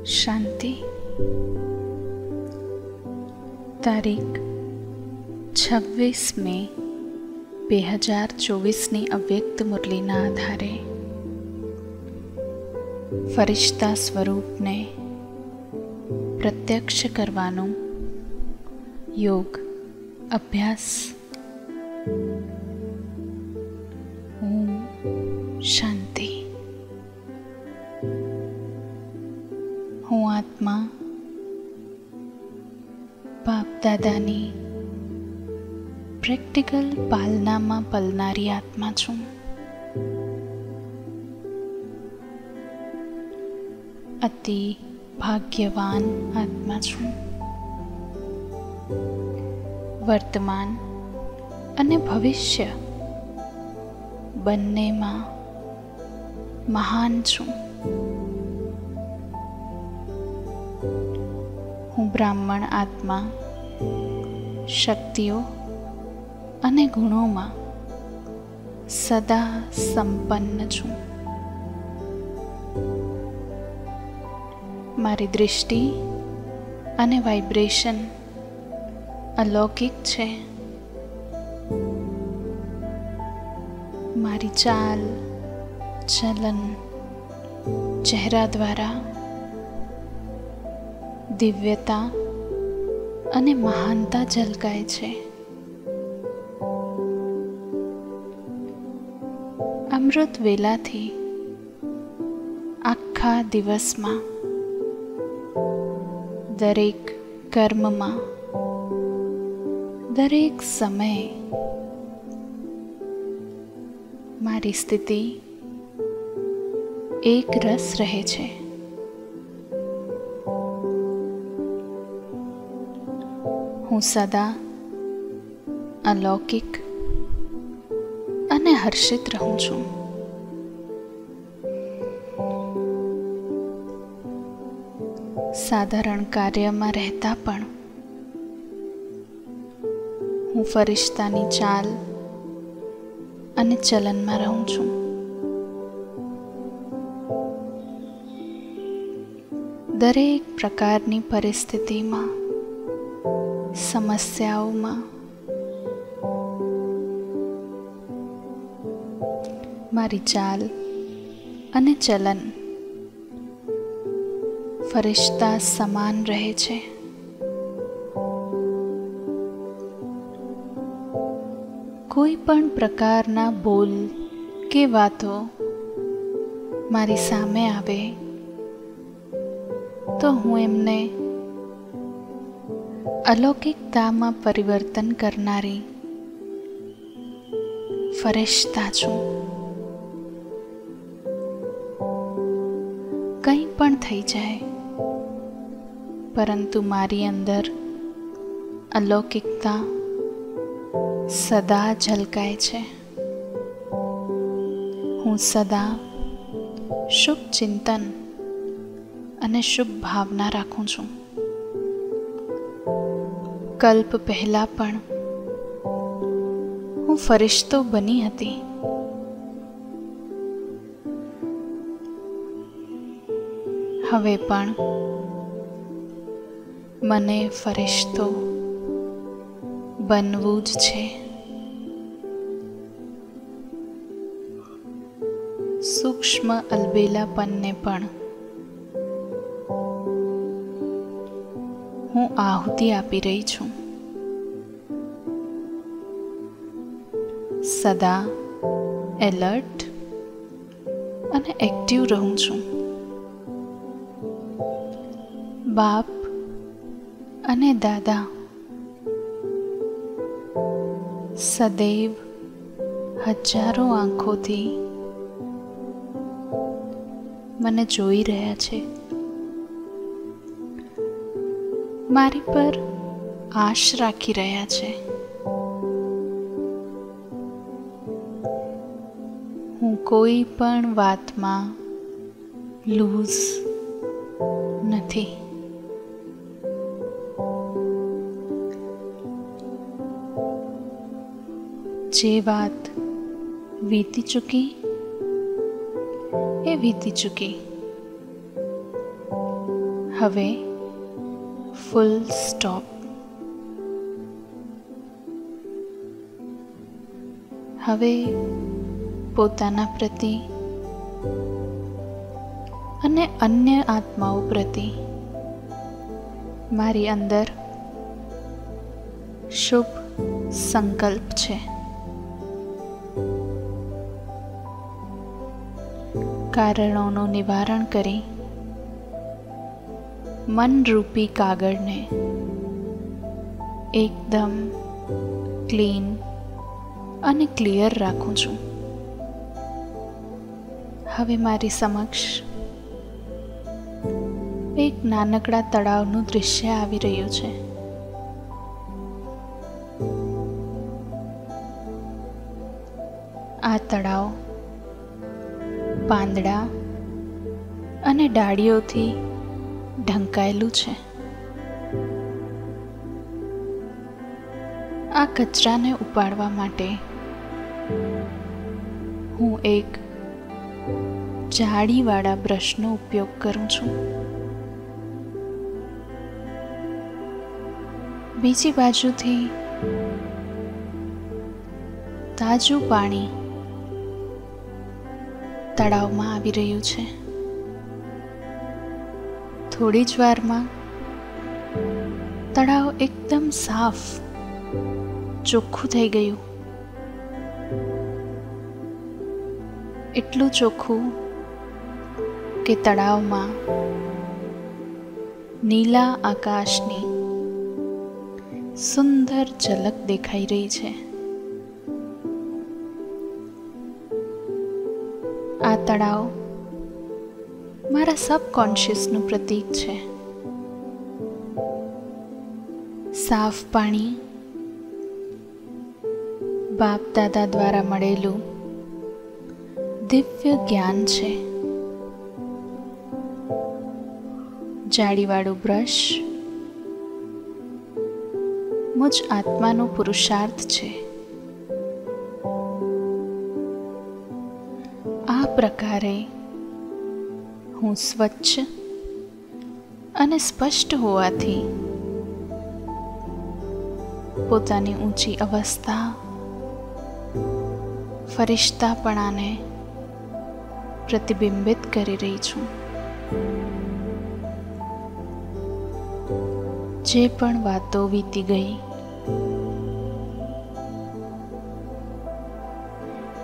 શાંતિ. તારીખ 26 મે 2024ની અવ્યક્ત મુરલીના આધારે ફરિશ્તા સ્વરૂપને પ્રત્યક્ષ કરવાનો યોગ અભ્યાસ. ઓમ શાંતિ. હું આત્મા બાપ દાદાની પ્રેક્ટિકલ પાલનામાં પલનારી આત્મા છું. અતિ ભાગ્યવાન આત્મા છું. વર્તમાન અને ભવિષ્ય બંનેમાં મહાન છું. હું બ્રાહ્મણ આત્મા શક્તિઓ અને ગુણોમાં સદા સંપન્ન છું. મારી દૃષ્ટિ અને વાઇબ્રેશન અલૌકિક છે. મારી ચાલ ચલન ચહેરા દ્વારા દિવ્યતા અને મહાનતા ઝલકાય છે. અમૃત વેલાથી આખા દિવસમાં દરેક કર્મમાં દરેક સમયે મારી સ્થિતિ એક રસ રહે છે. હું સદા અલૌકિક અને હર્ષિત રહું છું. સાધારણ કાર્યમાં રહેતા પણ હું ફરિશ્તાની ચાલ અને ચલનમાં રહું છું. દરેક પ્રકારની પરિસ્થિતિમાં સમસ્યાઓમાં મારી ચાલ અને ચલન ફરિશ્તા સમાન રહે છે. કોઈ પણ પ્રકારના બોલ કે વાતો મારી સામે આવે તો હું એમને અલૌકિકતામાં પરિવર્તન કરનારી ફરિશ્તા છું. કંઈ પણ થઈ જાય, પરંતુ મારી અંદર અલૌકિકતા સદા ઝલકાય છે. હું સદા શુભ ચિંતન અને શુભ ભાવના રાખું છું. કલ્પ પહેલા પણ હું ફરિશ્તો બની હતી. હવે પણ મને ફરિશ્તો બનવું જ છે. સૂક્ષ્મ અલબેલાપનને પણ હું આહુતિ આપી રહી છું. સદા એલર્ટ અને એક્ટિવ રહું છું. બાપ અને દાદા સદૈવ હજારો આંખોથી મને જોઈ રહ્યા છે. મારી પર આશ રાખી રહ્યા છે. હું કોઈ પણ વાતમાં લૂઝ નથી. જે વાત વીતી ચૂકી એ વીતી ચૂકી. હવે ફૂલ સ્ટોપ. હવે પોતાના પ્રતિ અને અન્ય આત્માઓ પ્રતિ મારી અંદર શુભ સંકલ્પ છે. કારણોનું નિવારણ કરી મનરૂપી કાગળને એકદમ ક્લીન અને ક્લિયર રાખું છું. હવે મારી સમક્ષ એક નાનકડા તળાવનું દૃશ્ય આવી રહ્યું છે. આ તળાવ પાંદડા અને ડાળીઓથી ઢંકાયેલું છે. આ કચરાને ઉપાડવા માટે હું એક જાળીવાળા બ્રશનો ઉપયોગ કરું છું. બીજી બાજુથી તાજું પાણી તળાવમાં આવી રહ્યું છે. થોડી જ વારમાં તળાવ એકદમ સાફ ચોખ્ખું થઈ ગયું. એટલું ચોખ્ખું કે તળાવમાં નીલા આકાશની સુંદર ઝલક દેખાઈ રહી છે. આ તળાવ મારા સબકોન્શિયસનું પ્રતીક છે. સાફ પાણી બાપ દાદા દ્વારા મળેલું દિવ્ય જ્ઞાન છે. જાળીવાળું બ્રશ મુજ આત્માનો પુરુષાર્થ છે. આ પ્રકારે હું સ્વચ્છ અને સ્પષ્ટ હોવાથી પોતાની ઊંચી અવસ્થા ફરિશ્તાપણાને પ્રતિબિંબિત કરી રહી છું. જે પણ વાતો વીતી ગઈ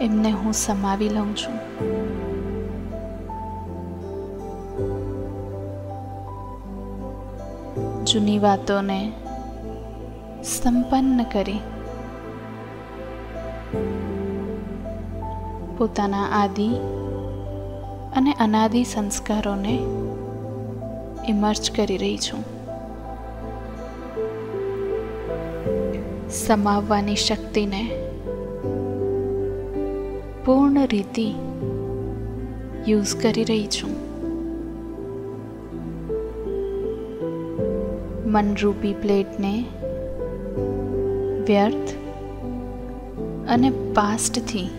એમને હું સમાવી લઉં છું. જૂની વાતોને સંપન્ન કરી પોતાના આદિ અને અનાદિ સંસ્કારોને ઇમર્જ કરી રહી છું. સમાવવાની શક્તિને પૂર્ણ રીતે યુઝ કરી રહી છું. મનરૂપી પ્લેટને વ્યર્થ અને પાસ્ટથી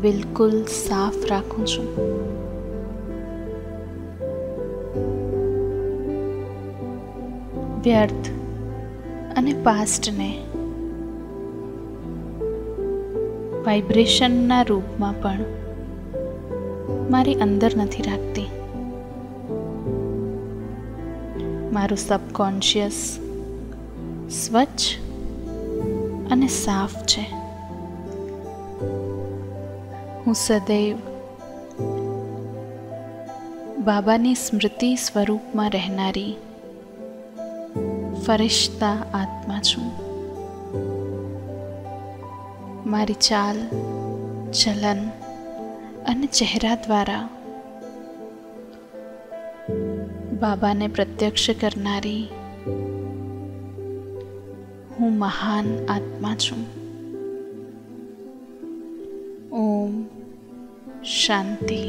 બિલકુલ સાફ રાખું છું. વ્યર્થ અને પાસ્ટને વાઇબ્રેશનના રૂપમાં પણ મારી અંદર નથી રાખતી. મારું સબકોન્શિયસ સ્વચ્છ અને સાફ છે. હું સદૈવ બાબાની સ્મૃતિ સ્વરૂપમાં રહેનારી ફરિશ્તા આત્મા છું. મારી ચાલ, ચલન અને ચહેરા દ્વારા બાબાને પ્રત્યક્ષ કરનારી હું મહાન આત્મા છું. ઓમ શાંતિ.